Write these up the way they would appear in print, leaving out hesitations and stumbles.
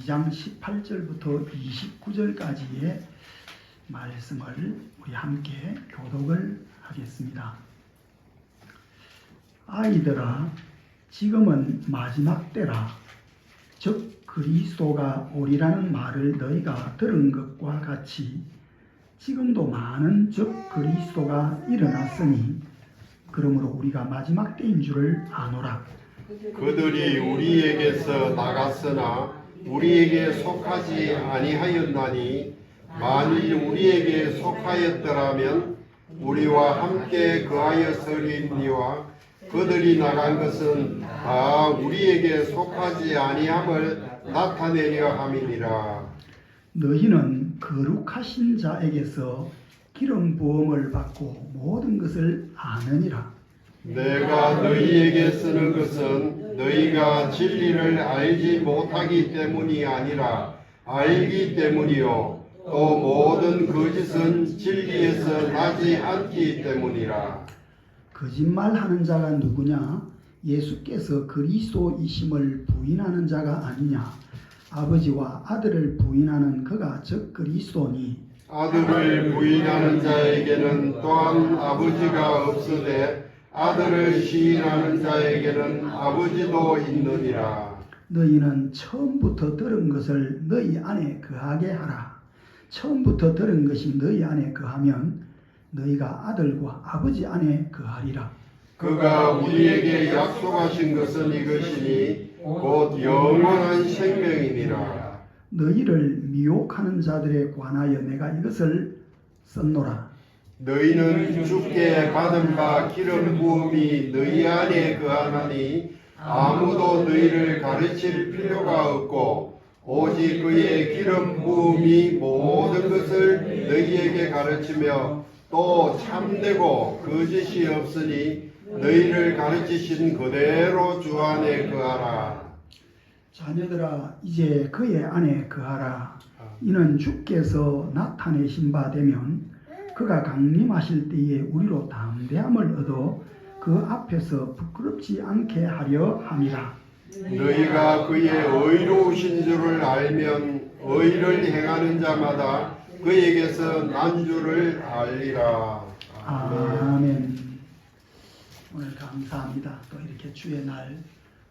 2장 18절부터 29절까지의 말씀을 우리 함께 교독을 하겠습니다. 아이들아, 지금은 마지막 때라. 즉 그리스도가 오리라는 말을 너희가 들은 것과 같이 지금도 많은 즉 그리스도가 일어났으니 그러므로 우리가 마지막 때인 줄을 아노라. 그들이 우리에게서 나갔으나 우리에게 속하지 아니하였나니 만일 우리에게 속하였더라면 우리와 함께 거하였으리니와 그들이 나간 것은 다 우리에게 속하지 아니함을 나타내려 함이니라. 너희는 거룩하신 자에게서 기름 부음을 받고 모든 것을 아느니라. 내가 너희에게 쓰는 것은 너희가 진리를 알지 못하기 때문이 아니라 알기 때문이요 또 모든 거짓은 진리에서 나지 않기 때문이라. 거짓말하는 자가 누구냐? 예수께서 그리스도이심을 부인하는 자가 아니냐? 아버지와 아들을 부인하는 그가 즉 그리스도니 아들을 부인하는 자에게는 또한 아버지가 없으되 아들을 시인하는 자에게는 아버지도 있느니라. 너희는 처음부터 들은 것을 너희 안에 거하게 하라. 처음부터 들은 것이 너희 안에 거하면 너희가 아들과 아버지 안에 거하리라. 그가 우리에게 약속하신 것은 이것이니 곧 영원한 생명이니라. 너희를 미혹하는 자들에 관하여 내가 이것을 썼노라. 너희는 주께 받은 바 기름 부음이 너희 안에 거하나니 아무도 너희를 가르칠 필요가 없고 오직 그의 기름 부음이 모든 것을 너희에게 가르치며 또 참되고 거짓이 없으니 너희를 가르치신 그대로 주 안에 거하라. 자녀들아, 이제 그의 안에 거하라. 이는 주께서 나타내신 바 되면 그가 강림하실 때에 우리로 담대함을 얻어 그 앞에서 부끄럽지 않게 하려 함이라. 너희가 그의 의로우신 줄을 알면 의를 행하는 자마다 그에게서 난 줄을 알리라. 아멘. 오늘 감사합니다. 또 이렇게 주의 날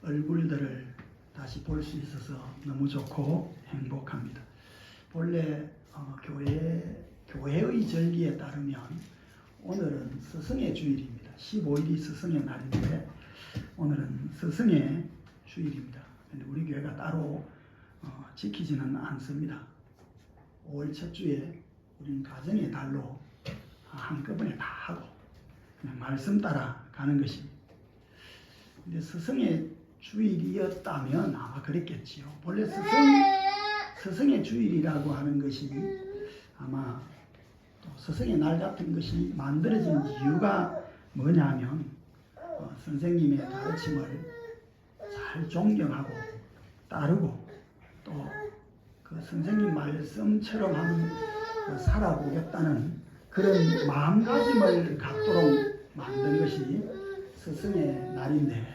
얼굴들을 다시 볼 수 있어서 너무 좋고 행복합니다. 본래 교회의 절기에 따르면 오늘은 스승의 주일입니다. 15일이 스승의 날인데 오늘은 스승의 주일입니다. 근데 우리 교회가 따로 지키지는 않습니다. 5월 첫 주에 우리는 가정의 달로 한꺼번에 다 하고 그냥 말씀 따라 가는 것입니다. 근데 스승의 주일이었다면 아마 그랬겠지요. 본래 스승의 주일이라고 하는 것이 아마 또 스승의 날 같은 것이 만들어진 이유가 뭐냐면 선생님의 가르침을 잘 존경하고 따르고 또 그 선생님 말씀처럼 한번 살아보겠다는 그런 마음가짐을 갖도록 만든 것이 스승의 날인데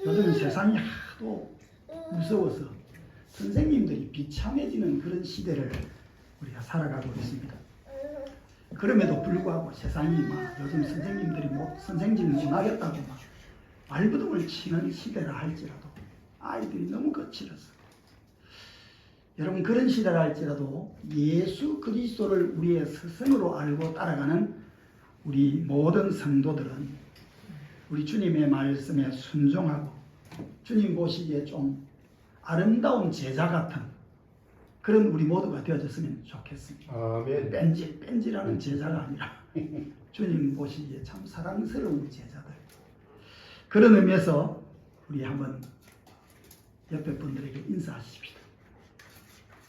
요즘 세상이 하도 무서워서 선생님들이 비참해지는 그런 시대를 우리가 살아가고 있습니다. 그럼에도 불구하고 세상이 막 요즘 선생님들이 선생님 못하겠다고 막 발버둥을 치는 시대라 할지라도 아이들이 너무 거칠어서 여러분 그런 시대라 할지라도 예수 그리스도를 우리의 스승으로 알고 따라가는 우리 모든 성도들은 우리 주님의 말씀에 순종하고 주님 보시기에 좀 아름다운 제자 같은 그런 우리 모두가 되어졌으면 좋겠습니다. 아멘. 뺀질하는 제자가 아니라 주님 보시기에 참 사랑스러운 제자들. 그런 의미에서 우리 한번 옆에 분들에게 인사하십시다.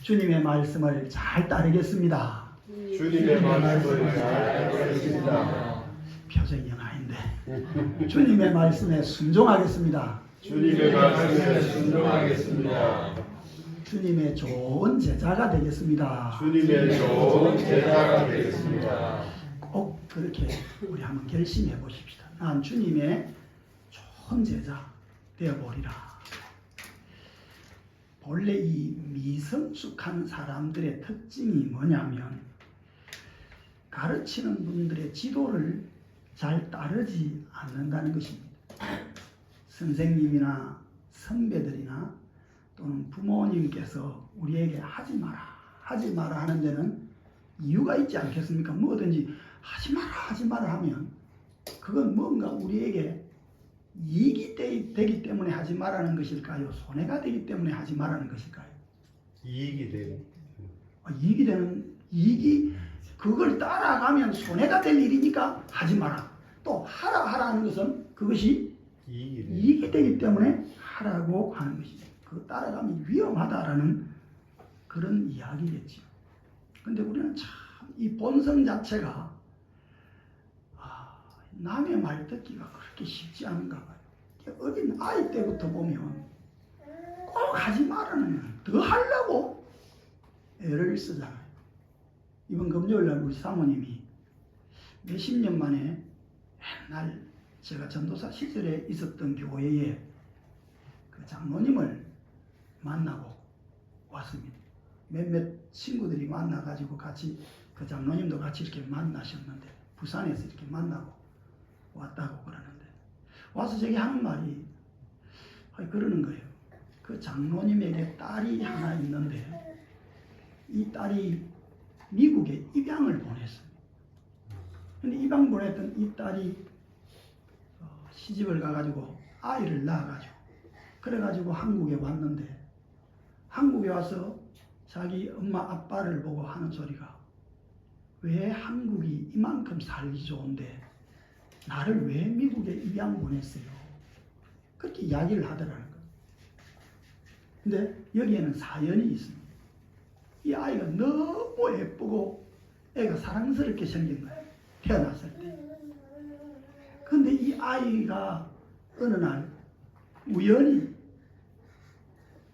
주님의 말씀을 잘 따르겠습니다. 주님의 말씀을 잘 따르겠습니다. 표정이 연하인데 주님의 말씀에 순종하겠습니다. 주님의 말씀에 순종하겠습니다. 주님의 좋은 제자가 되겠습니다. 주님의 좋은 제자가 되겠습니다. 꼭 그렇게 우리 한번 결심해 보십시다. 난 주님의 좋은 제자, 되어버리라. 본래 이 미성숙한 사람들의 특징이 뭐냐면 가르치는 분들의 지도를 잘 따르지 않는다는 것입니다. 선생님이나 선배들이나 또는 부모님께서 우리에게 하지 마라 하는 데는 이유가 있지 않겠습니까? 뭐든지 하지 마라 하면 그건 뭔가 우리에게 이익이 되기 때문에 하지 말라는 것일까요? 손해가 되기 때문에 하지 말라는 것일까요? 이익이 되는. 이익이 그걸 따라가면 손해가 될 일이니까 하지 마라. 또 하라 하는 것은 그것이 이익이 되기 때문에 하라고 하는 것이죠. 그 따라가면 위험하다라는 그런 이야기겠죠. 근데 우리는 참 이 본성 자체가 남의 말 듣기가 그렇게 쉽지 않은가 봐요. 어린 아이 때부터 보면 꼭 하지 말라는 더 하려고 애를 쓰잖아요. 이번 금요일날 우리 사모님이 몇십 년 만에 옛날 제가 전도사 시절에 있었던 교회에 그 장로님을 만나고 왔습니다. 몇몇 친구들이 만나가지고 같이 그 장로님도 같이 이렇게 만나셨는데 부산에서 이렇게 만나고 왔다고 그러는데 와서 저기 하는 말이 그러는 거예요. 그 장로님에게 딸이 하나 있는데 이 딸이 미국에 입양을 보냈어요. 근데 입양 보냈던 이 딸이 시집을 가가지고 아이를 낳아가지고 그래가지고 한국에 왔는데 한국에 와서 자기 엄마 아빠를 보고 하는 소리가 왜 한국이 이만큼 살기 좋은데 나를 왜 미국에 입양 보냈어요? 그렇게 이야기를 하더라는 거예요. 근데 여기에는 사연이 있습니다. 이 아이가 너무 예쁘고 애가 사랑스럽게 생긴 거예요. 태어났을 때. 근데 이 아이가 어느 날 우연히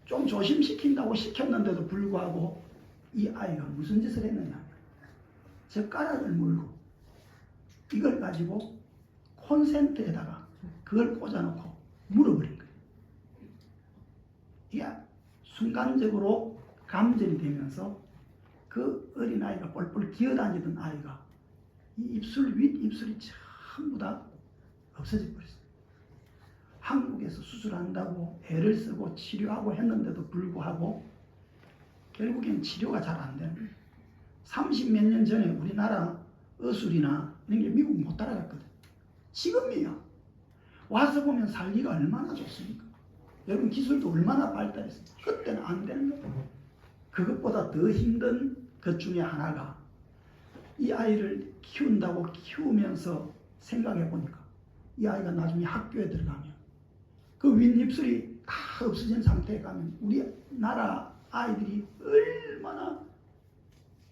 좀 조심시킨다고 시켰는데도 불구하고 이 아이가 무슨 짓을 했느냐. 젓가락을 물고 이걸 가지고 콘센트에다가 그걸 꽂아놓고 물어버린 거예요. 이게 순간적으로 감전이 되면서 그 어린아이가 뻘뻘 기어다니던 아이가 이 입술 윗입술이 전부 다 없어져 버렸어요. 한국에서 수술한다고 애를 쓰고 치료하고 했는데도 불구하고 결국엔 치료가 잘 안 되는 거예요. 30몇 년 전에 우리나라 어술이나 이런 게 미국 못 따라갔거든. 지금이야. 와서 보면 살기가 얼마나 좋습니까? 여러분 기술도 얼마나 발달했습니까? 그때는 안 되는 거예요. 그것보다 더 힘든 것 중에 하나가 이 아이를 키우면서 생각해 보니까 이 아이가 나중에 학교에 들어가면 그 윗입술이 다 없어진 상태에 가면 우리나라 아이들이 얼마나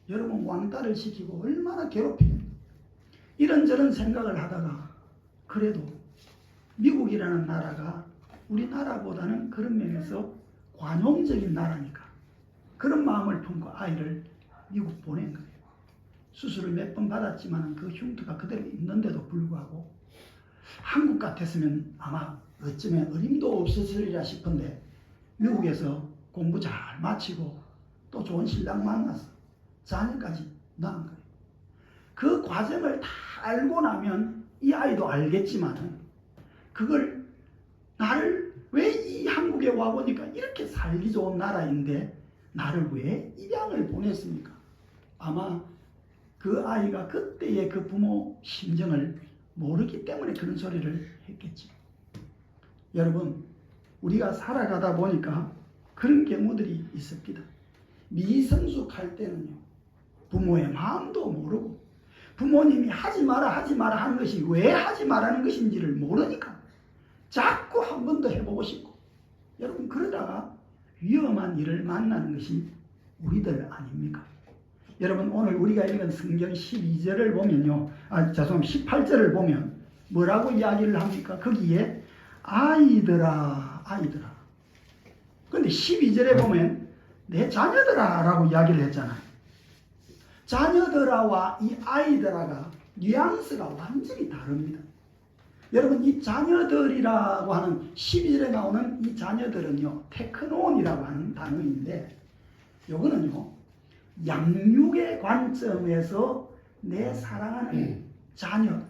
여러분 왕따를 시키고 얼마나 괴롭히는 이런저런 생각을 하다가 그래도 미국이라는 나라가 우리나라보다는 그런 면에서 관용적인 나라니까 그런 마음을 품고 아이를 미국 보낸 거예요. 수술을 몇 번 받았지만 그 흉터가 그대로 있는데도 불구하고 한국 같았으면 아마 어쩌면 어림도 없었으리라 싶은데 미국에서 공부 잘 마치고 또 좋은 신랑 만나서 자녀까지 낳은 거예요. 그 과정을 다 알고 나면 이 아이도 알겠지만은 그걸 나를 왜 이 한국에 와보니까 이렇게 살기 좋은 나라인데 나를 왜 입양을 보냈습니까? 아마 그 아이가 그때의 그 부모 심정을 모르기 때문에 그런 소리를 했겠지. 여러분 우리가 살아가다 보니까 그런 경우들이 있습니다. 미성숙할 때는요 부모의 마음도 모르고 부모님이 하지 마라 하는 것이 왜 하지 말라는 것인지를 모르니까 자꾸 한 번 더 해보고 싶고 여러분 그러다가 위험한 일을 만나는 것이 우리들 아닙니까? 여러분 오늘 우리가 읽은 성경 12절을 보면요 18절을 보면 뭐라고 이야기를 합니까? 거기에 아이들아 근데 12절에 보면 내 자녀들아 라고 이야기를 했잖아요. 자녀들아와 이 아이들아가 뉘앙스가 완전히 다릅니다. 여러분 이 자녀들이라고 하는 12절에 나오는 이 자녀들은요 테크논이라고 하는 단어인데 요거는요 양육의 관점에서 내 사랑하는 자녀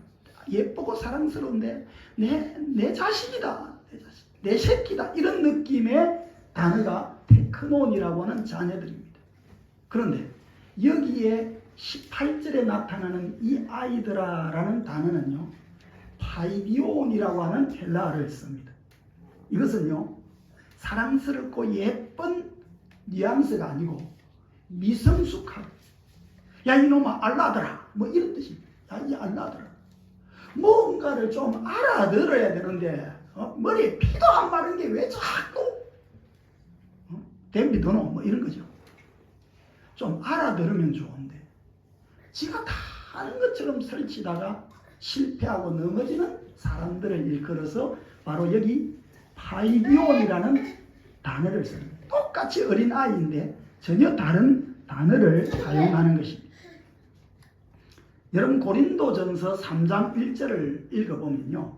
예쁘고 사랑스러운데 내 자식이다 내 새끼다 이런 느낌의 단어가 테크논이라고 하는 자녀들입니다. 그런데 여기에 18절에 나타나는 이 아이들아라는 단어는요 파이디온이라고 하는 헬라어를 씁니다. 이것은요 사랑스럽고 예쁜 뉘앙스가 아니고 미성숙하고 야 이놈아 알라더라 뭐 이런 뜻입니다. 야 이 알라더라 뭔가를 좀 알아들어야 되는데 머리에 피도 안 마른 게 왜 자꾸 댐비도노 뭐 이런 거죠. 좀 알아들으면 좋은데 지가 다 아는 것처럼 설치다가 실패하고 넘어지는 사람들을 일컬어서 바로 여기 파이디온이라는 단어를 씁니다. 똑같이 어린아이인데 전혀 다른 단어를 사용하는 것입니다. 여러분 고린도전서 3장 1절을 읽어보면요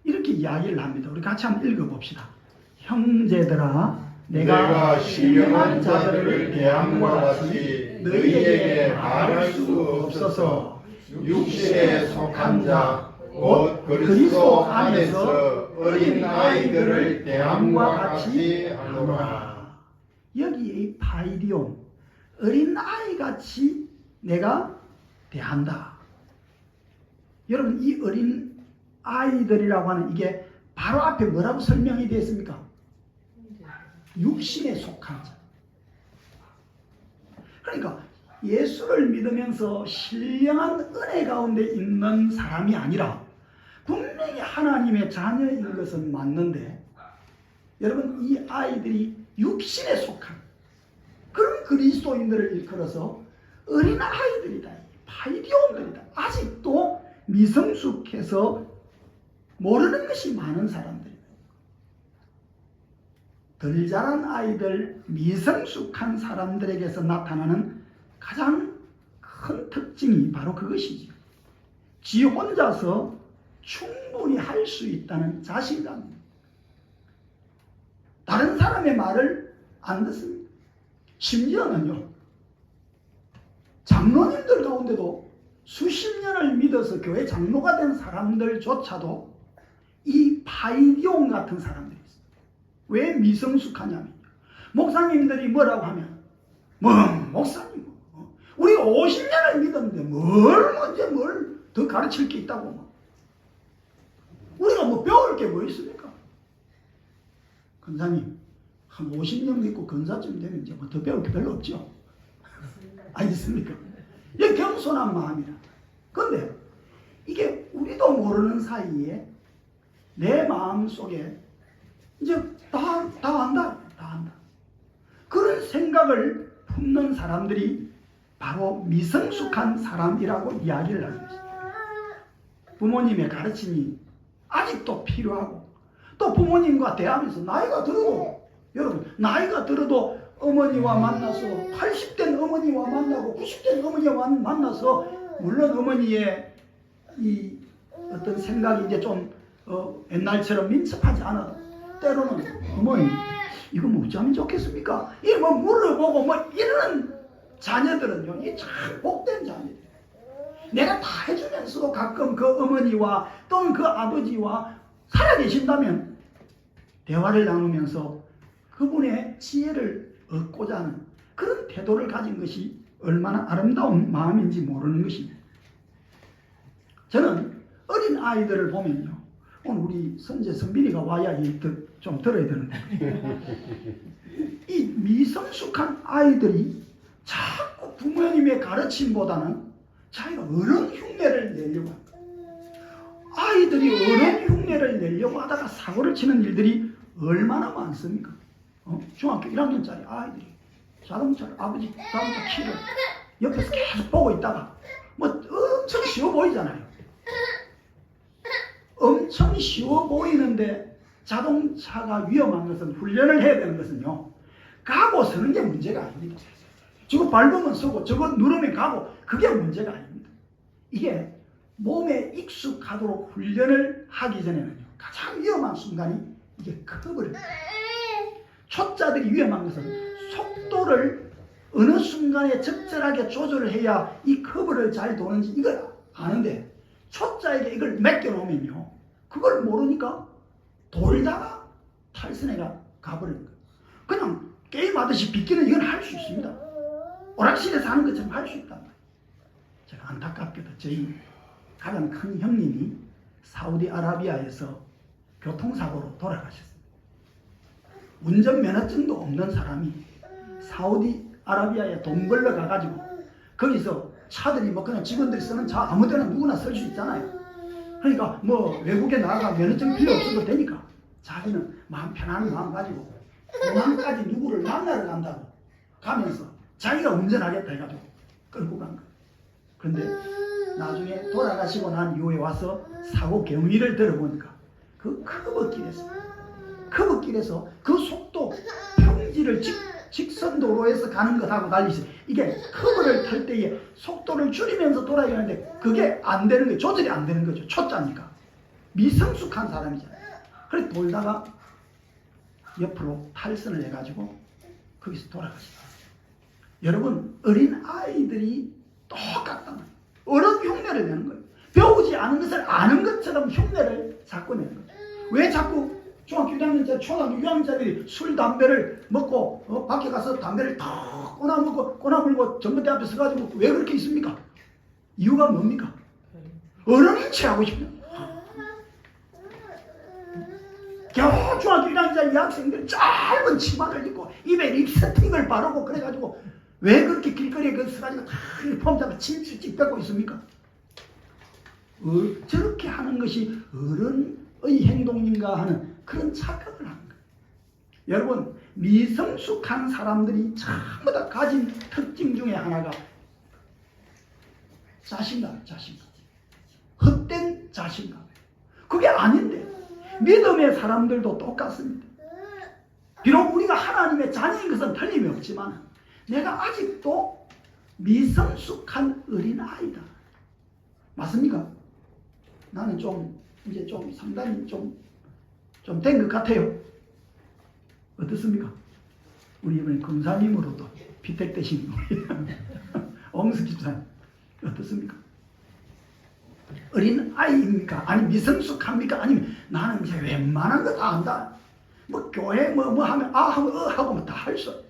이렇게 이야기를 합니다. 우리 같이 한번 읽어봅시다. 형제들아 내가 신령한 자들을 대함과 같이 너희에게 말할 수 없어서 육신에 속한 자 곧 그리스도 안에서 어린 아이들을 대함과 같이 하노라. 여기에 이 파이디온 어린 아이같이 내가 대한다. 여러분 이 어린 아이들이라고 하는 이게 바로 앞에 뭐라고 설명이 되어 있습니까? 육신에 속한 자. 그러니까 예수를 믿으면서 신령한 은혜 가운데 있는 사람이 아니라 분명히 하나님의 자녀인 것은 맞는데 여러분 이 아이들이 육신에 속한 그런 그리스도인들을 일컬어서 어린 아이들이다. 파이디온들이다. 아직도 미성숙해서 모르는 것이 많은 사람들이다. 덜 자란 아이들, 미성숙한 사람들에게서 나타나는 가장 큰 특징이 바로 그것이죠. 지 혼자서 충분히 할 수 있다는 자신감. 다른 사람의 말을 안 듣습니다. 심지어는요, 장로님들 가운데도 수십 년을 믿어서 교회 장로가 된 사람들조차도 이 파이디온 같은 사람들이 있어요. 왜 미성숙하냐면요. 목사님들이 뭐라고 하면 목사님 우리 50년을 믿었는데 뭘 더 가르칠 게 있다고 막. 우리가 뭐 배울 게 뭐 있습니까? 권사님 한 50년 믿고 권사쯤 되면 이제 뭐 더 배울 게 별로 없죠. 알겠습니까? 이게 겸손한 마음이라. 그런데 이게 우리도 모르는 사이에 내 마음 속에 이제 다 안다. 그런 생각을 품는 사람들이 바로 미성숙한 사람이라고 이야기를 하는 것입니다. 부모님의 가르침이 아직도 필요하고 또 부모님과 대하면서 나이가 들어도 여러분 나이가 들어도 어머니와 만나서 80된 어머니와 만나고 90된 어머니와 만나서 물론 어머니의 이 어떤 생각이 이제 좀 옛날처럼 민첩하지 않아도 때로는 어머니 이거 뭐 어쩌면 좋겠습니까? 이거 뭐 물어보고 뭐 이러는 자녀들은요 이게 참 복된 자녀들. 내가 다 해주면서도 가끔 그 어머니와 또는 그 아버지와 살아계신다면 대화를 나누면서 그분의 지혜를 얻고자 하는 그런 태도를 가진 것이 얼마나 아름다운 마음인지 모르는 것입니다. 저는 어린 아이들을 보면요. 오늘 우리 선재 선빈이가 와야 좀 들어야 되는데 이 미성숙한 아이들이 자꾸 부모님의 가르침보다는 자기가 어른 흉내를 내려고 합니다. 아이들이 어른 흉내를 내려고 하다가 사고를 치는 일들이 얼마나 많습니까? 중학교 1학년짜리 아이들이 자동차를 아버지 자동차 키를 옆에서 계속 보고 있다가 뭐 엄청 쉬워 보이잖아요. 엄청 쉬워 보이는데 자동차가 위험한 것은 훈련을 해야 되는 것은요. 가고 서는 게 문제가 아닙니다. 저거 밟으면 서고 저거 누르면 가고 그게 문제가 아닙니다. 이게 몸에 익숙하도록 훈련을 하기 전에는요, 가장 위험한 순간이 이게 커버립니다. 초짜들이 위험한 것은 속도를 어느 순간에 적절하게 조절을 해야 이 커브를 잘 도는지 이걸 아는데, 초짜에게 이걸 맡겨놓으면요, 그걸 모르니까 돌다가 탈선해가 가버리는 거예요. 그냥 게임하듯이 비키는 이건 할 수 있습니다. 오락실에서 하는 것처럼 할 수 있단 말이에요. 제가 안타깝게도 저희 가장 큰 형님이 사우디아라비아에서 교통사고로 돌아가셨어요. 운전면허증도 없는 사람이 사우디아라비아에 돈 벌러 가가지고 거기서 차들이 뭐 그냥 직원들이 쓰는 차 아무데나 누구나 쓸 수 있잖아요. 그러니까 뭐 외국에 나가 면허증 필요 없어도 되니까 자기는 마음 편한 마음 가지고 공항까지 누구를 만나러 간다고 가면서 자기가 운전하겠다 해가지고 끌고 간 거예요. 그런데 나중에 돌아가시고 난 이후에 와서 사고 경위를 들어보니까 그 커브길에서 그 속도 평지를 직선도로에서 가는 것하고 달리 이게 커브를 탈 때에 속도를 줄이면서 돌아가는데 그게 안 되는 거예요. 조절이 안 되는 거죠. 초짜니까. 미성숙한 사람이잖아요. 그래서 돌다가 옆으로 탈선을 해가지고 거기서 돌아가시더라고요. 여러분, 어린 아이들이 똑같단 말이에요. 어른 흉내를 내는 거예요. 배우지 않은 것을 아는 것처럼 흉내를 자꾸 내는 거예요. 왜 자꾸 중학교 1학년짜리, 초등학교 6학년짜리들이 술, 담배를 먹고 밖에 가서 담배를 탁 꼬나물고 전봇대 앞에 서가지고 왜 그렇게 있습니까? 이유가 뭡니까? 어른이 취하고 싶냐? 겨우 중학교 1학년짜리 여학생들 짧은 치마를 입고 입에 립스틱을 바르고 그래가지고 왜 그렇게 길거리에 그 서가지고 다 폼자가 칠칠찍 뺏고 있습니까? 저렇게 하는 것이 어른의 행동인가 하는 그런 착각을 하는 거예요. 여러분, 미성숙한 사람들이 전부 다 가진 특징 중에 하나가 자신감. 헛된 자신감. 그게 아닌데 믿음의 사람들도 똑같습니다. 비록 우리가 하나님의 자녀인 것은 틀림이 없지만 내가 아직도 미성숙한 어린아이다. 맞습니까? 나는 이제 상당히 된 것 같아요. 어떻습니까? 우리 이번에 금사님으로도 피택되신 우리 옹수 집사님 어떻습니까? 어린 아이입니까? 아니 미성숙합니까? 아니면 나는 이제 웬만한 거 다 안다. 뭐 교회 뭐 하면 하고 다 할 수.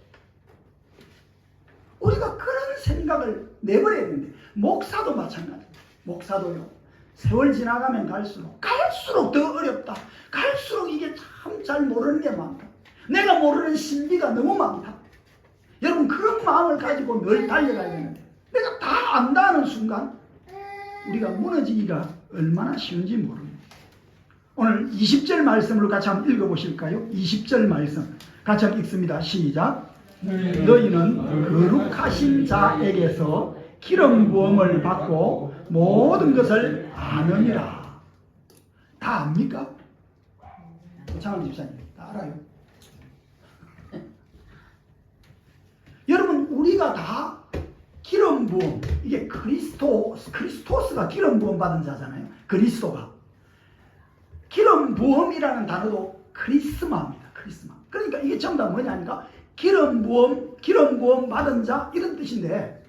우리가 그런 생각을 내버려야 되는데 목사도 마찬가지. 목사도요. 세월 지나가면 갈수록 더 어렵다. 갈수록 이게 참 잘 모르는 게 많다. 내가 모르는 신비가 너무 많다. 여러분 그런 마음을 가지고 늘 달려가야 되는데 내가 다 안다는 순간 우리가 무너지기가 얼마나 쉬운지 모릅니다. 오늘 20절 말씀으로 같이 한번 읽어보실까요? 20절 말씀 같이 한번 읽습니다. 시작. 너희는 거룩하신 자에게서 기름 부음을 받고 모든 것을 아느니라. 다 압니까? 장원 집사님 다 알아요? 여러분 우리가 다 기름 부음, 이게 그리스토스가 기름 부음 받은 자잖아요. 그리스도가 기름 부음이라는 단어도 크리스마입니다. 크리스마. 그러니까 이게 전부 다 뭐냐니까 기름 부음 받은 자 이런 뜻인데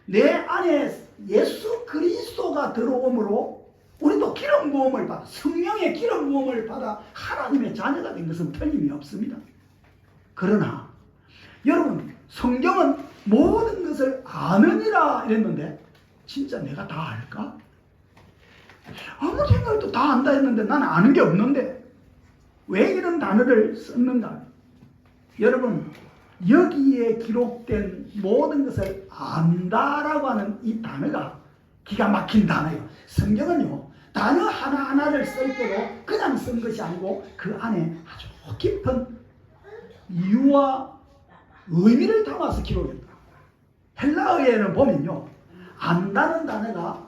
내 안에 예수 그리스도가 들어옴으로 우리도 기름 부음을 받아 성령의 기름 부음을 받아 하나님의 자녀가 된 것은 틀림이 없습니다. 그러나 여러분 성경은 모든 것을 아느니라 이랬는데 진짜 내가 다 알까? 아무 생각도 다 안다 했는데 나는 아는 게 없는데 왜 이런 단어를 썼는가? 여러분 여기에 기록된 모든 것을 안다라고 하는 이 단어가 기가 막힌 단어예요. 성경은요 단어 하나하나를 쓸 때도 그냥 쓴 것이 아니고 그 안에 아주 깊은 이유와 의미를 담아서 기록했다. 헬라어에는 보면요 안다는 단어가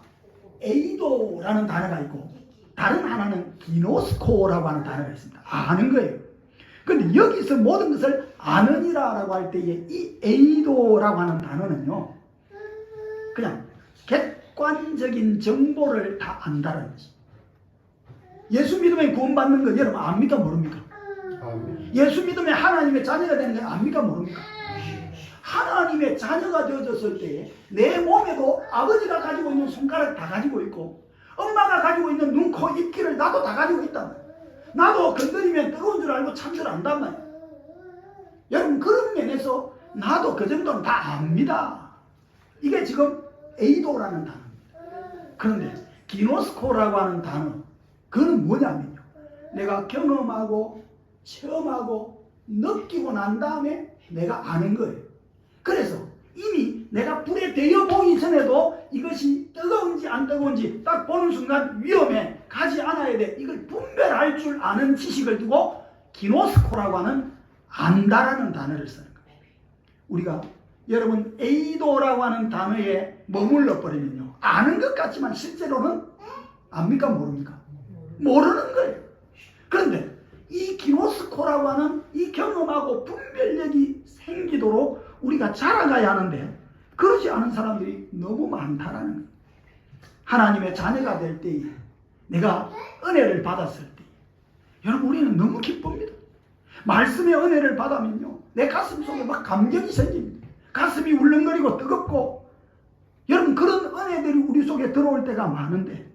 에이도라는 단어가 있고 다른 하나는 기노스코라고 하는 단어가 있습니다. 아는 거예요. 근데 여기서 모든 것을 아느니라라고 할 때에 이 에이도라고 하는 단어는요 그냥 객관적인 정보를 다 안다는 거지. 예수 믿으면 구원받는 거 여러분 압니까 모릅니까? 아멘. 예수 믿으면 하나님의 자녀가 되는 거 압니까 모릅니까? 하나님의 자녀가 되어졌을 때 내 몸에도 아버지가 가지고 있는 손가락 다 가지고 있고 엄마가 가지고 있는 눈, 코, 입, 귀를 나도 다 가지고 있단 말이야. 나도 건드리면 뜨거운 줄 알고 찬 줄 안단 말이야. 여러분 그런 면에서 나도 그 정도는 다 압니다. 이게 지금 에이도라는 단어입니다. 그런데 기노스코라고 하는 단어 그건 뭐냐면요. 내가 경험하고 체험하고 느끼고 난 다음에 내가 아는 거예요. 그래서 이미 내가 불에 데워 보기 전에도 이것이 뜨거운지 안 뜨거운지 딱 보는 순간 위험해 가지 않아야 돼. 이걸 분별할 줄 아는 지식을 두고 기노스코라고 하는 안다라는 단어를 쓰는 거예요. 우리가 여러분 에이도라고 하는 단어에 머물러 버리면요. 아는 것 같지만 실제로는 압니까 모릅니까? 모르는 거예요. 그런데 이 기노스코라고 하는 이 경험하고 분별력이 생기도록 우리가 자라가야 하는데 그러지 않은 사람들이 너무 많다라는 거예요. 하나님의 자녀가 될 때에 내가 은혜를 받았을 때 여러분 우리는 너무 기쁩니다. 말씀의 은혜를 받으면요 내 가슴 속에 막 감격이 생깁니다. 가슴이 울렁거리고 뜨겁고 여러분 그런 은혜들이 우리 속에 들어올 때가 많은데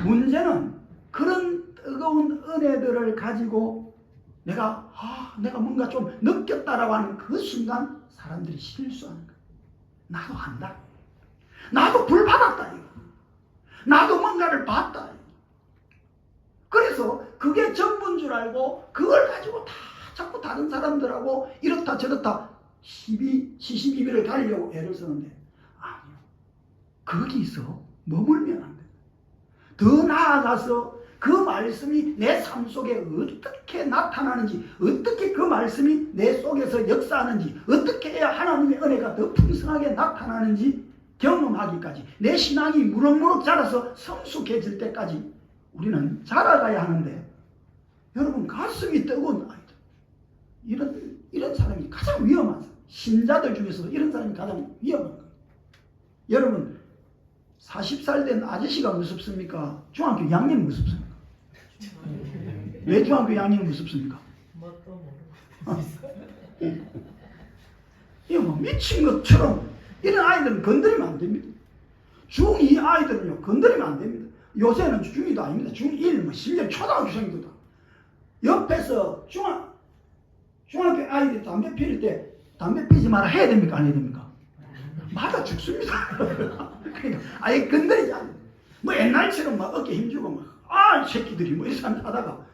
문제는 그런 뜨거운 은혜들을 가지고 내가 뭔가 좀 느꼈다라고 하는 그 순간 사람들이 실수하는 거야. 나도 안다. 나도 불 받았다. 이거. 나도 뭔가를 봤다. 이거. 그래서 그게 전부인 줄 알고 그걸 가지고 다 자꾸 다른 사람들하고 이렇다 저렇다 시시비비를 가리려고 애를 쓰는데 아니요. 거기서 머물면 안 돼. 더 나아가서 그 말씀이 내 삶 속에 어떻게 나타나는지 어떻게 그 말씀이 내 속에서 역사하는지 어떻게 해야 하나님의 은혜가 더 풍성하게 나타나는지 경험하기까지 내 신앙이 무럭무럭 자라서 성숙해질 때까지 우리는 자라가야 하는데 여러분 가슴이 뜨거운 아이들 이런 사람이 가장 위험한 사람 신자들 중에서도 이런 사람이 가장 위험한 거예요. 여러분 40살 된 아저씨가 무섭습니까? 중학교 2학년이 무섭습니까? 왜 중학교 2학년이 무섭습니까? 이거 뭐 미친 것처럼 이런 아이들은 건드리면 안 됩니다. 중2 아이들은요 건드리면 안 됩니다. 요새는 중2도 아닙니다. 중1, 뭐 실력 초등학생들도 옆에서 중학교 아이들이 담배 피울 때 담배 피지 마라 해야 됩니까? 안 해야 됩니까? 맞아 죽습니다. 그러니까 아예 건드리지 않아요. 뭐 옛날처럼 막 어깨 힘주고 이 새끼들이 뭐 이렇게 하다가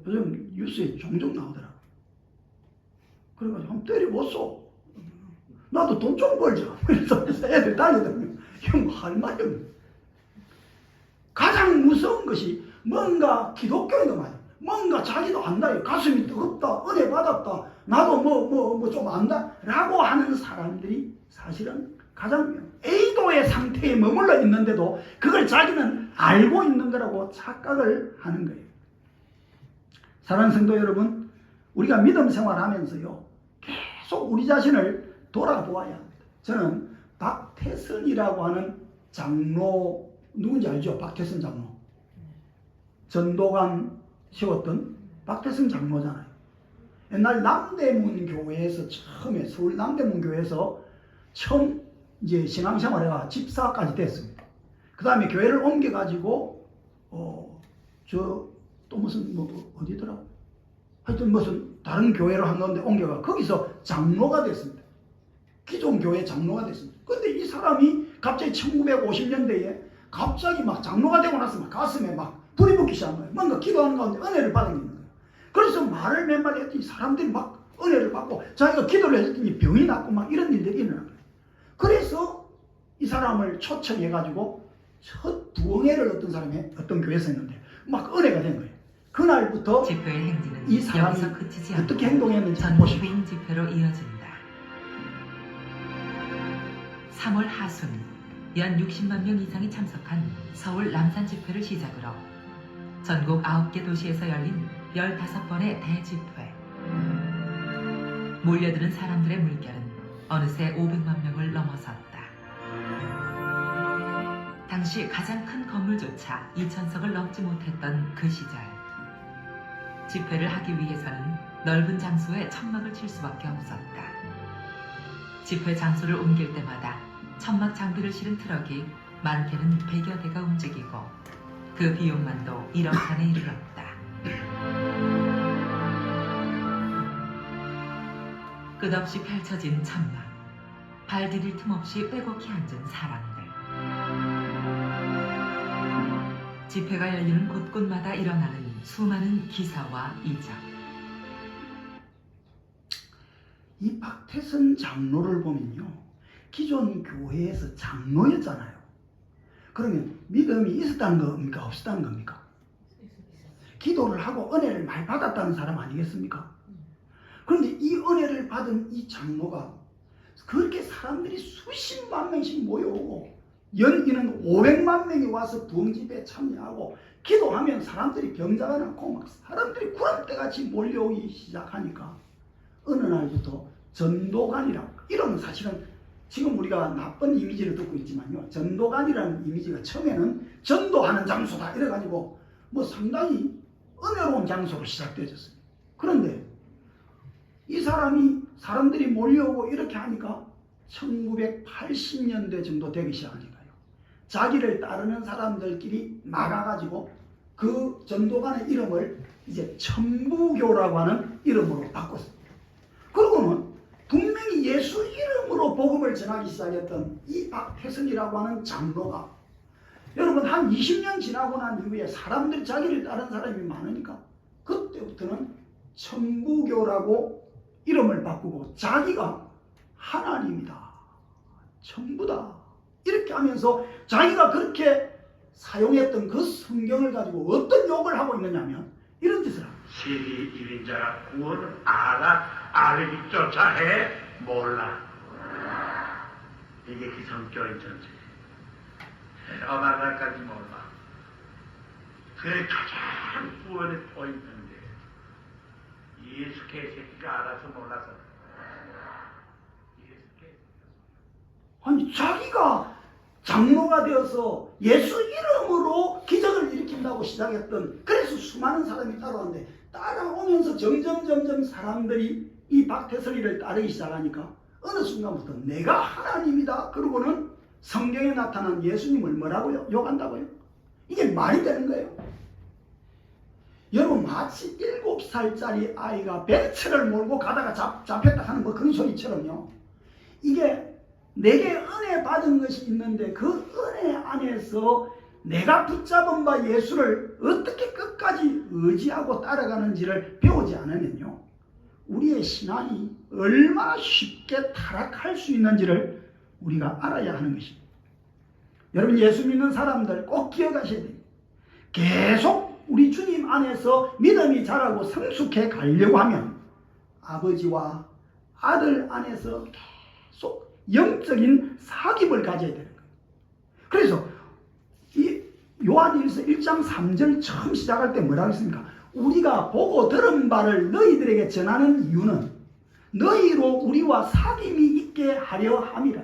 요즘 뉴스에 종종 나오더라고. 그래가지고 한번 때려보소. 나도 돈 좀 벌자. 그래서 애들 달려들면 형 할 말이 없네. 가장 무서운 것이 뭔가 기독교인도 말이야. 뭔가 자기도 안다. 가슴이 뜨겁다. 은혜 받았다. 나도 뭐 좀 안다. 라고 하는 사람들이 사실은 가장 A도의 상태에 머물러 있는데도 그걸 자기는 알고 있는 거라고 착각을 하는 거예요. 사랑하는 성도 여러분, 우리가 믿음 생활하면서요. 계속 우리 자신을 돌아보아야 합니다. 저는 박태선이라고 하는 장로 누군지 알죠? 박태선 장로. 전도관 세웠던 박태선 장로잖아요. 옛날 남대문 교회에서 처음에 서울 남대문 교회에서 처음 이제 신앙생활에가 집사까지 됐습니다. 그 다음에 교회를 옮겨가지고 또 무슨 어디더라? 하여튼 무슨 다른 교회로 한 건데 옮겨가 거기서 장로가 됐습니다. 기존 교회 장로가 됐습니다. 근데 이 사람이 갑자기 1950년대에 갑자기 막 장로가 되고 나서 막 가슴에 막 불이 붙기 시작한 거예요. 뭔가 기도하는 가운데 은혜를 받은 게 있는 거예요. 그래서 말을 몇 마디 했더니 사람들이 막 은혜를 받고 자기가 기도를 했더니 병이 낫고 막 이런 일들이 일어난 거예요. 그래서 이 사람을 초청해가지고 첫 부흥회를 어떤 교회에서 했는데 막 은혜가 된 거예요. 그날부터 집회의 행진은 이 사람이 여기서 그치지 않고 어떻게 행동했는지 전국 보십시오. 부흥 집회로 이어진다. 3월 하순 연 60만 명 이상이 참석한 서울 남산 집회를 시작으로 전국 9개 도시에서 열린 15번의 대집회. 몰려드는 사람들의 물결은 어느새 500만 명을 넘어섰다. 당시 가장 큰 건물조차 2,000석을 넘지 못했던 그 시절. 집회를 하기 위해서는 넓은 장소에 천막을 칠 수밖에 없었다. 집회 장소를 옮길 때마다 천막 장비를 실은 트럭이 많게는 100여 대가 움직이고 그 비용만도 1억 원에 이르렀다. 끝없이 펼쳐진 천막, 발 디딜 틈 없이 빼곡히 앉은 사람들. 집회가 열리는 곳곳마다 일어나는 수많은 기사와 이적. 이 박태선 장로를 보면요, 기존 교회에서 장로였잖아요. 그러면 믿음이 있었다는 겁니까? 없었다는 겁니까? 기도를 하고 은혜를 많이 받았다는 사람 아니겠습니까? 그런데 이 은혜를 받은 이 장로가 그렇게 사람들이 수십만 명씩 모여오고 연기는 500만 명이 와서 부흥집회에 참여하고 기도하면 사람들이 병자가 낫고 막 사람들이 구름대같이 몰려오기 시작하니까 어느 날부터 전도관이라고, 이런 사실은 지금 우리가 나쁜 이미지를 듣고 있지만요, 전도관이라는 이미지가 처음에는 전도하는 장소다 이래가지고 뭐 상당히 은혜로운 장소로 시작되어졌어요. 그런데 이 사람들이 몰려오고 이렇게 하니까 1980년대 정도 되기 시작하니까요, 자기를 따르는 사람들끼리 나가가지고 그 전도관의 이름을 이제 천부교라고 하는 이름으로 바꿨어요. 그러고는 분명히 예수 이름으로 복음을 전하기 시작했던 이 박태선이라고 하는 장로가, 여러분 한 20년 지나고 난 이후에 사람들이 자기를 따르는 사람이 많으니까 그때부터는 천부교라고 이름을 바꾸고 자기가 하나님이다, 천부다 이렇게 하면서 자기가 그렇게 사용했던 그 성경을 가지고 어떤 욕을 하고 있느냐면 이런 짓을 합니다. 세계 1인자라 구원은 알기조차 해 몰라. 이게 기성교인 전체. 어마가까지 몰라. 그게 가장 구원의 포인트인데 예수 개새끼가 알아서 몰라서. 아니 자기가 장로가 되어서 예수 이름으로 기적을 일으킨다고 시작했던, 그래서 수많은 사람이 따라오는데 따라오면서 점점 사람들이 이 박태선이를 따르기 시작하니까 어느 순간부터 내가 하나님이다 그러고는 성경에 나타난 예수님을 뭐라고요? 욕한다고요? 이게 말이 되는 거예요. 여러분 마치 7살짜리 아이가 벤츠를 몰고 가다가 잡혔다 하는 뭐 그런 소리처럼요, 이게 내게 은혜 받은 것이 있는데 그 은혜 안에서 내가 붙잡은 바 예수를 어떻게 끝까지 의지하고 따라가는지를 배우지 않으면요, 우리의 신앙이 얼마나 쉽게 타락할 수 있는지를 우리가 알아야 하는 것입니다. 여러분 예수 믿는 사람들 꼭 기억하셔야 돼요. 계속 우리 주님 안에서 믿음이 자라고 성숙해 가려고 하면 아버지와 아들 안에서 계속 영적인 사귐을 가져야 되는 거예요. 그래서 이 요한일서 1장 3절 처음 시작할 때 뭐라고 했습니까? 우리가 보고 들은 바를 너희들에게 전하는 이유는 너희로 우리와 사귐이 있게 하려 함이라.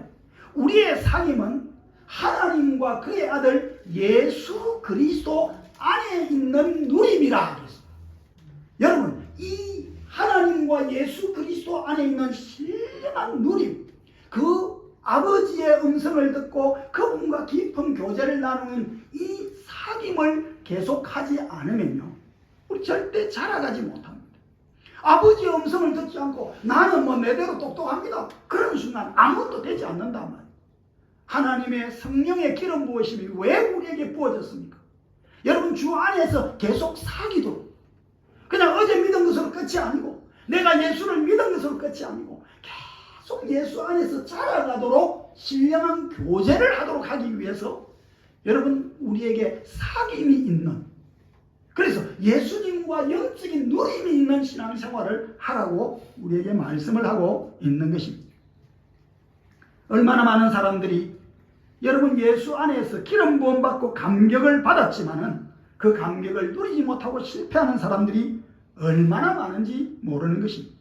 우리의 사귐은 하나님과 그의 아들 예수 그리스도 안에 있는 누림이라 그랬어요. 여러분 이 하나님과 예수 그리스도 안에 있는 신령한 누림, 그 아버지의 음성을 듣고 그분과 깊은 교제를 나누는 이 사귐을 계속하지 않으면요, 우리 절대 자라가지 못합니다. 아버지의 음성을 듣지 않고 나는 뭐 내대로 똑똑합니다, 그런 순간 아무것도 되지 않는단 말이에요. 하나님의 성령의 기름 부으심이 왜 우리에게 부어졌습니까? 여러분 주 안에서 계속 사귀도록, 그냥 어제 믿은 것으로 끝이 아니고 내가 예수를 믿은 것으로 끝이 아니고 계속 예수 안에서 자라가도록 신령한 교제를 하도록 하기 위해서 여러분 우리에게 사귐이 있는, 그래서 예수님과 영적인 누림이 있는 신앙생활을 하라고 우리에게 말씀을 하고 있는 것입니다. 얼마나 많은 사람들이 여러분 예수 안에서 기름 부음 받고 감격을 받았지만은 그 감격을 누리지 못하고 실패하는 사람들이 얼마나 많은지 모르는 것입니다.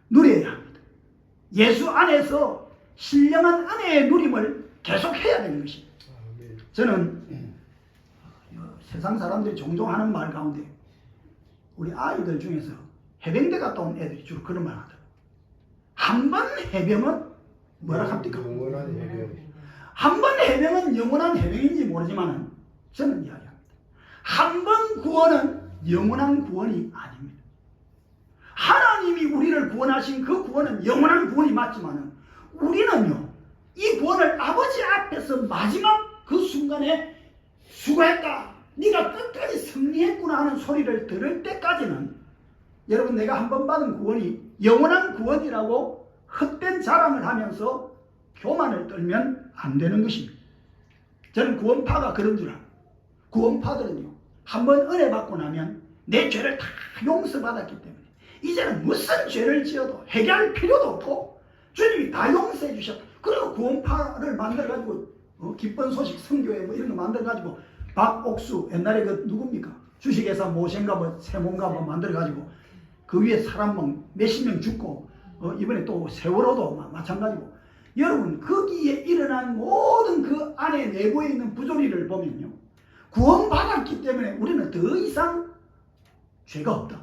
누려야 합니다. 예수 안에서 신령한 은혜의 누림을 계속해야 되는 것입니다. 저는 세상 사람들이 종종 하는 말 가운데 우리 아이들 중에서 해병대 갔다 온 애들이 주로 그런 말 하더라고요. 한 번 해병은 뭐라 합니까? 영원한 해병. 한 번 해병은 영원한 해병인지 모르지만 저는 이야기합니다. 한 번 구원은 영원한 구원이 아닙니다. 하나님이 우리를 구원하신 그 구원은 영원한 구원이 맞지만 우리는요, 이 구원을 아버지 앞에서 마지막 그 순간에 수고했다, 네가 끝까지 승리했구나 하는 소리를 들을 때까지는 여러분, 내가 한 번 받은 구원이 영원한 구원이라고 헛된 자랑을 하면서 교만을 떨면 안 되는 것입니다. 저는 구원파가 그런 줄 압니다. 구원파들은요, 한 번 은혜 받고 나면 내 죄를 다 용서받았기 때문에 이제는 무슨 죄를 지어도 회개할 필요도 없고 주님이 다 용서해 주셨다. 그리고 구원파를 만들어가지고 기쁜 소식 선교회 뭐 이런 거 만들어가지고 박옥수, 옛날에 그 누굽니까? 주식회사 모생가 뭐 세몬가 뭐 만들어가지고 그 위에 사람 뭐 몇십 명 죽고 이번에 또 세월호도 마찬가지고, 여러분 거기에 일어난 모든 그 안에 내부에 있는 부조리를 보면요, 구원받았기 때문에 우리는 더 이상 죄가 없다,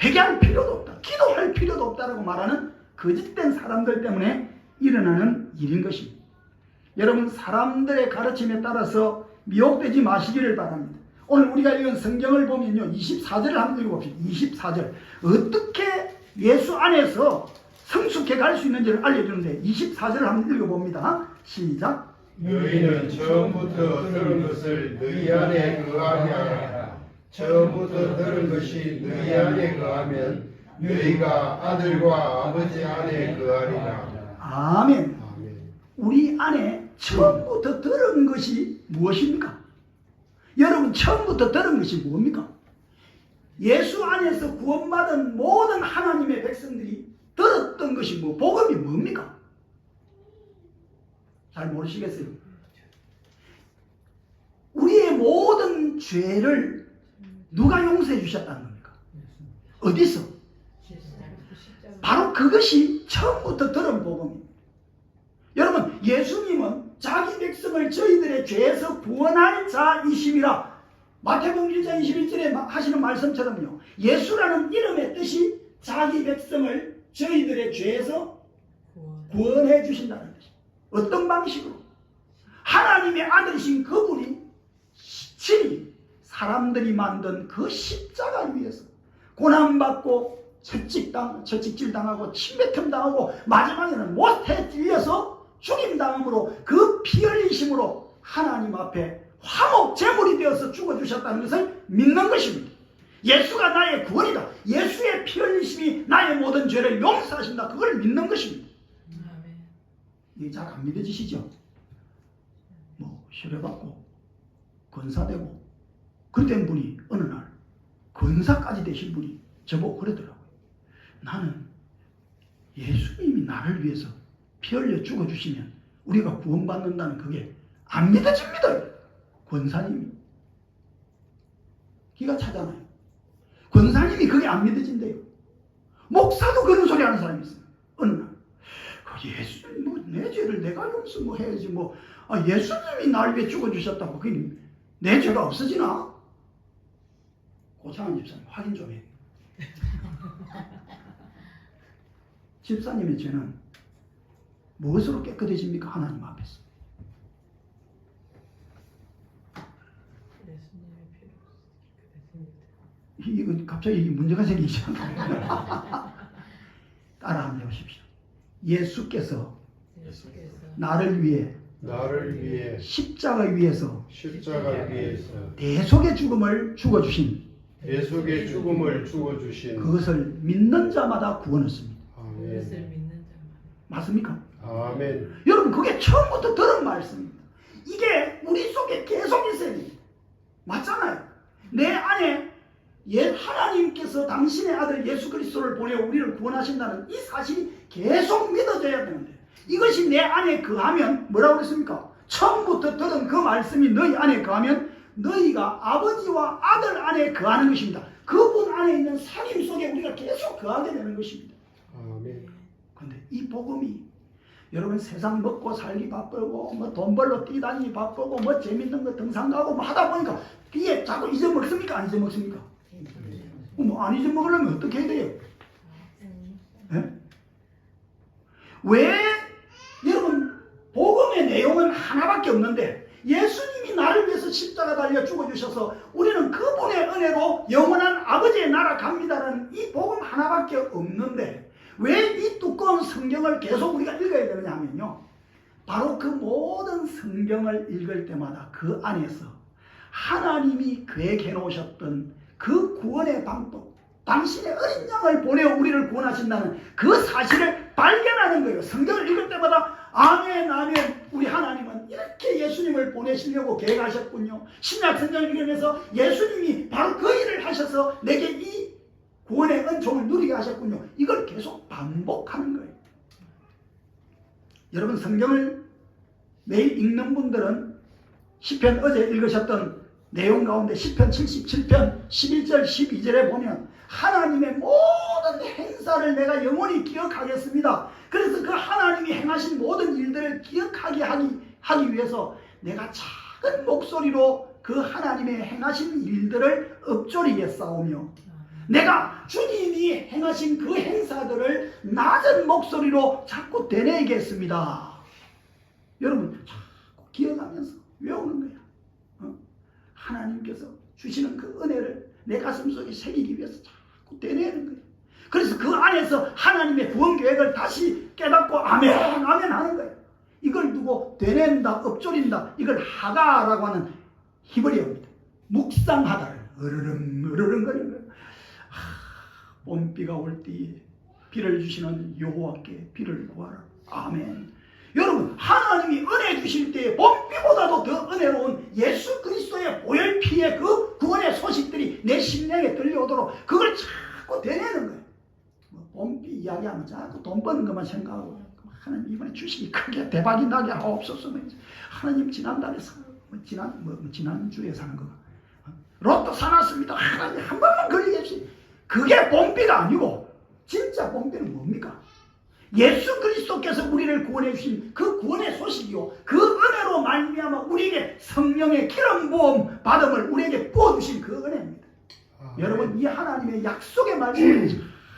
회개할 필요도 없다, 기도할 필요도 없다라고 말하는 거짓된 사람들 때문에 일어나는 일인 것입니다. 여러분, 사람들의 가르침에 따라서 미혹되지 마시기를 바랍니다. 오늘 우리가 읽은 성경을 보면요, 24절을 한번 읽어봅시다. 24절. 어떻게 예수 안에서 성숙해 갈 수 있는지를 알려주는데 24절을 한번 읽어봅니다. 시작. 너희는 처음부터 들은 것을 너희 안에 거하게 하라. 처음부터 들은 것이 너희 안에 거하면 너희가 아들과 아버지 안에 거하리라. 아멘. 아멘. 우리 안에 처음부터 들은 것이 무엇입니까? 여러분, 처음부터 들은 것이 뭡니까? 예수 안에서 구원받은 모든 하나님의 백성들이 들었던 것이 뭐, 복음이 뭡니까? 잘 모르시겠어요? 우리의 모든 죄를 누가 용서해 주셨다는 겁니까? 어디서? 바로 그것이 처음부터 들은 복음입니다. 여러분, 예수님은 자기 백성을 저희들의 죄에서 구원할 자이심이라 마태복음 1장 21절에 하시는 말씀처럼요, 예수라는 이름의 뜻이 자기 백성을 저희들의 죄에서 구원해 주신다는 것입니다. 어떤 방식으로? 하나님의 아들이신 그분이 친히 사람들이 만든 그 십자가 위에서 고난받고 채찍질 당하고 침뱉음 당하고 마지막에는 못에 찔려서 죽임당함으로 그 피 흘리심으로 하나님 앞에 화목 제물이 되어서 죽어주셨다는 것을 믿는 것입니다. 예수가 나의 구원이다, 예수의 피 흘리심이 나의 모든 죄를 용서하신다, 그걸 믿는 것입니다. 이게 잘 안 믿어지시죠? 뭐 혈여받고 권사되고 그랬던 분이 어느 날 권사까지 되신 분이 저보고 그러더라고요. 나는 예수님이 나를 위해서 피 흘려 죽어주시면 우리가 구원받는다는 그게 안 믿어집니다. 권사님이 기가 차잖아요. 권사님이 그게 안 믿어진대요. 목사도 그런 소리 하는 사람이 있어요. 어느 날 예수님 뭐 내 죄를 내가 용서 뭐 해야지 뭐, 예수님이 날 위해 죽어주셨다고 그게 내 죄가 없어지나? 고창한 집사님 확인 좀 해. 집사님의 죄는 무엇으로 깨끗해집니까? 하나님 앞에서. 이거 갑자기 문제가 생기잖아요. 따라 한번 해보십시오. 예수께서 나를 위해 십자가 위에서 대속의 죽음을 죽어주신 그것을 믿는 자마다 구원 얻습니다. 맞습니까? 아멘. 여러분, 그게 처음부터 들은 말씀입니다. 이게 우리 속에 계속 있어야 됩니다. 맞잖아요. 내 안에 하나님께서 당신의 아들 예수 그리스도를 보내어 우리를 구원하신다는 이 사실이 계속 믿어져야 되는데, 이것이 내 안에 거하면 뭐라고 그랬습니까? 처음부터 들은 그 말씀이 너희 안에 거하면 너희가 아버지와 아들 안에 거하는 것입니다. 그분 안에 있는 상임 속에 우리가 계속 거하게 되는 것입니다. 아멘. 그런데 이 복음이 여러분 세상 먹고 살기 바쁘고 뭐 돈 벌러 뛰다니기 바쁘고 뭐 재밌는 거 등산 가고 뭐 하다 보니까 이게 자꾸 잊어먹습니까? 안 잊어먹습니까? 뭐 안 잊어먹으려면 어떻게 해야 돼요? 예? 왜 여러분 복음의 내용은 하나밖에 없는데 예수님이 나를 위해서 십자가 달려 죽어주셔서 우리는 그분의 은혜로 영원한 아버지의 나라 갑니다라는 이 복음 하나밖에 없는데 왜 이 두꺼운 성경을 계속 우리가 읽어야 되느냐 하면요, 바로 그 모든 성경을 읽을 때마다 그 안에서 하나님이 계획해 놓으셨던 그 구원의 방법, 당신의 어린 양을 보내어 우리를 구원하신다는 그 사실을 발견하는 거예요. 성경을 읽을 때마다 아멘 아멘, 우리 하나님은 이렇게 예수님을 보내시려고 계획하셨군요. 신약 성경을 읽으면서 예수님이 바로 그 일을 하셔서 내게 이 구원의 은총을 누리게 하셨군요. 이걸 계속 반복하는 거예요. 여러분 성경을 매일 읽는 분들은 시편 어제 읽으셨던 내용 가운데 시편 77편 11절 12절에 보면 하나님의 모든 행사를 내가 영원히 기억하겠습니다. 그래서 그 하나님이 행하신 모든 일들을 기억하게 하기 위해서 내가 작은 목소리로 그 하나님의 행하신 일들을 읊조리겠사오며 내가 주님이 행하신 그 행사들을 낮은 목소리로 자꾸 되뇌겠습니다. 여러분 자꾸 기억하면서 외우는 거야. 하나님께서 주시는 그 은혜를 내 가슴 속에 새기기 위해서 자꾸 되뇌는 거예요. 그래서 그 안에서 하나님의 구원 계획을 다시 깨닫고 아멘 아멘 하는 거예요. 이걸 두고 되뇌는다, 읊조린다, 이걸 하가라고 하는 히브리어입니다. 묵상하다를 으르릉 거리는 거예요. 봄비가 올 때에 비를 주시는 여호와께 비를 구하라. 아멘. 여러분 하나님이 은혜 주실 때에 봄비보다도 더 은혜로운 예수 그리스도의 보혈 피의 그 구원의 소식들이 내 심령에 들려오도록 그걸 자꾸 되뇌는 거예요. 봄비 이야기하면 자꾸 돈 버는 것만 생각하고 하나님 이번에 주식이 크게 대박이 나게 하옵소서. 하나님 지난달에 지난주에 사는 거 로또 사놨습니다. 하나님 한 번만 걸리게 해주세요. 그게 봄비가 아니고 진짜 봄비는 뭡니까? 예수 그리스도께서 우리를 구원해 주신 그 구원의 소식이요, 그 은혜로 말미암아 우리에게 성령의 기름 부음 받음을 우리에게 부어주신 그 은혜입니다. 여러분 이 하나님의 약속의 말씀을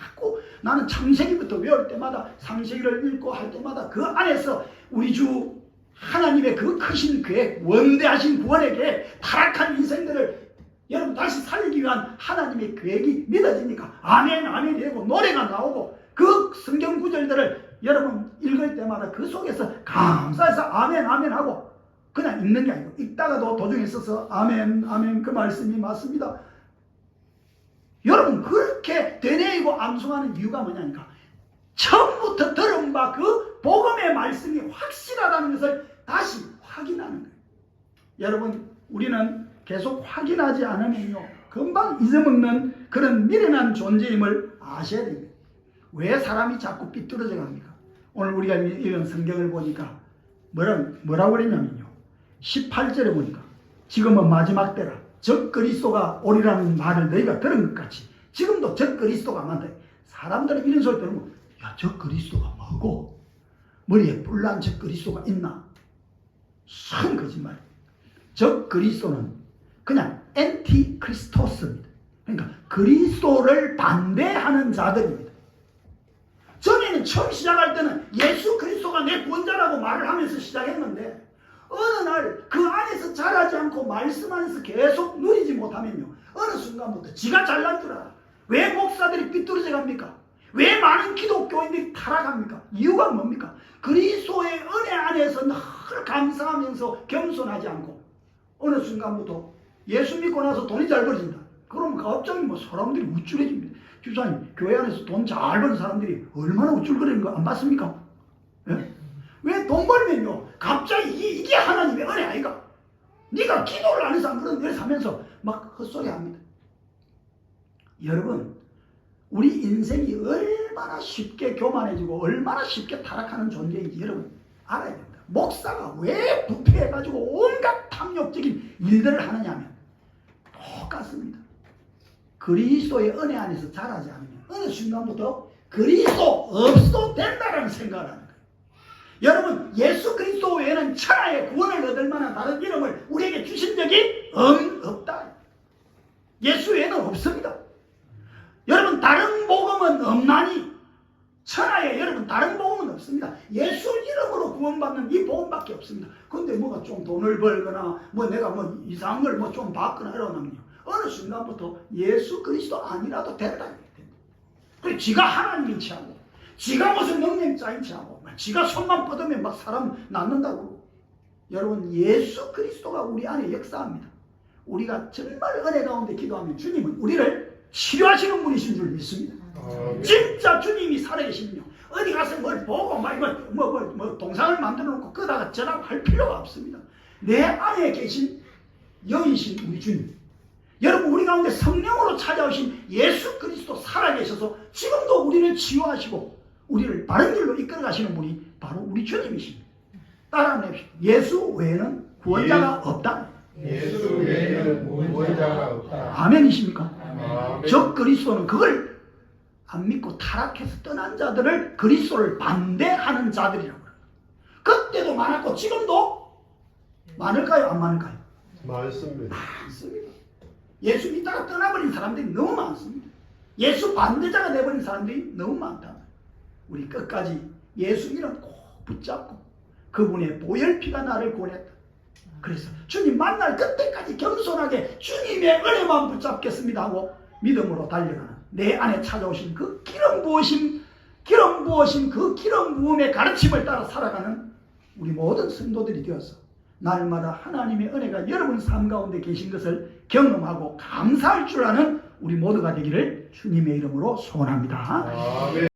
자꾸 나는 창세기부터 외울 때마다 창세기를 읽고 할 때마다 그 안에서 우리 주 하나님의 그 크신 계획, 원대하신 구원의 계획, 타락한 인생들을 여러분 다시 살리기 위한 하나님의 계획이 믿어지니까 아멘 아멘 되고 노래가 나오고 그 성경 구절들을 여러분 읽을 때마다 그 속에서 감사해서 아멘 아멘 하고 그냥 읽는 게 아니고 읽다가도 도중에 있어서 아멘 아멘 그 말씀이 맞습니다. 여러분 그렇게 되뇌이고 암송하는 이유가 뭐냐니까 처음부터 들은 바 그 복음의 말씀이 확실하다는 것을 다시 확인하는 거예요. 여러분 우리는 계속 확인하지 않으면요 금방 잊어먹는 그런 미련한 존재임을 아셔야 됩니다. 왜 사람이 자꾸 삐뚤어져 갑니까? 오늘 우리가 읽은 성경을 보니까 뭐라고 그랬냐면요 18절에 보니까 지금은 마지막 때라 적 그리스도가 오리라는 말을 너희가 들은 것 같이 지금도 적 그리스도가 많다. 사람들은 이런 소리 들으면 야 적 그리스도가 뭐고 머리에 뿔난 적 그리스도가 있나? 큰 거짓말. 적 그리스도는 그냥 엔티크리스토스입니다. 그러니까 그리스도를 반대하는 자들입니다. 전에는 처음 시작할 때는 예수 그리스도가 내 구원자라고 말을 하면서 시작했는데 어느 날 그 안에서 자라지 않고 말씀 안에서 계속 누리지 못하면요 어느 순간부터 지가 잘난 줄 알아. 왜 목사들이 삐뚤어져 갑니까? 왜 많은 기독교인들이 타락합니까? 이유가 뭡니까? 그리스도의 은혜 안에서 늘 감사하면서 겸손하지 않고 어느 순간부터 예수 믿고 나서 돈이 잘 벌어진다. 그러면 갑자기 뭐 사람들이 우쭐해집니다. 집사님 교회 안에서 돈 잘 버는 사람들이 얼마나 우쭐거리는 거 안 봤습니까? 예? 왜 돈 벌면요 갑자기 이게 하나님의 은혜 아이가? 네가 기도를 안 해서 안 그런 일 사면서 막 헛소리 합니다. 여러분 우리 인생이 얼마나 쉽게 교만해지고 얼마나 쉽게 타락하는 존재인지 여러분 알아야 됩니다. 목사가 왜 부패해가지고 온갖 탐욕적인 일들을 하느냐 하면 똑같습니다. 그리스도의 은혜 안에서 자라지 않으면 어느 순간부터 그리스도 없어도 된다라는 생각을 하는 거예요. 여러분 예수 그리스도 외에는 천하의 구원을 얻을 만한 다른 이름을 우리에게 주신 적이 없다. 예수 외에는 없습니다. 여러분 다른 복음은 없나니 천하에 여러분 다른 복음은 없습니다. 예수 이름으로 구원받는 이 복음밖에 없습니다. 근데 뭐가 좀 돈을 벌거나 뭐 내가 뭐 이상한 걸 뭐 좀 받거나 이러면요 어느 순간부터 예수 그리스도 아니라도 된다. 그리고 지가 하나님인 체하고 지가 무슨 능력자인 체하고 지가 손만 뻗으면 막 사람 낫는다고. 여러분 예수 그리스도가 우리 안에 역사합니다. 우리가 정말 은혜 가운데 기도하면 주님은 우리를 치료하시는 분이신 줄 믿습니다. 진짜 주님이 살아계시면요 어디 가서 뭘 보고 뭐 동상을 만들어 놓고 끄다가 전하고 할 필요가 없습니다. 내 안에 계신 영이신 우리 주님, 여러분 우리 가운데 성령으로 찾아오신 예수 그리스도 살아계셔서 지금도 우리를 치유하시고 우리를 바른 길로 이끌어 가시는 분이 바로 우리 주님이십니다. 따라내십시오. 예수 외에는 구원자가 없다. 예수 외에는 구원자가 없다. 아멘이십니까? 아멘. 적 그리스도는 그걸 안 믿고 타락해서 떠난 자들을 그리스도를 반대하는 자들이라고 합니다. 그때도 많았고 지금도 많을까요? 안 많을까요? 많습니다. 많습니다. 예수 믿다가 떠나버린 사람들이 너무 많습니다. 예수 반대자가 되어버린 사람들이 너무 많다. 우리 끝까지 예수 이름 꼭 붙잡고 그분의 보혈피가 나를 구원했다. 그래서 주님 만날 그때까지 겸손하게 주님의 은혜만 붙잡겠습니다 하고 믿음으로 달려가는 내 안에 찾아오신 그 기름 부으심 그 기름 부음의 가르침을 따라 살아가는 우리 모든 성도들이 되어서 날마다 하나님의 은혜가 여러분 삶 가운데 계신 것을 경험하고 감사할 줄 아는 우리 모두가 되기를 주님의 이름으로 소원합니다. 아멘.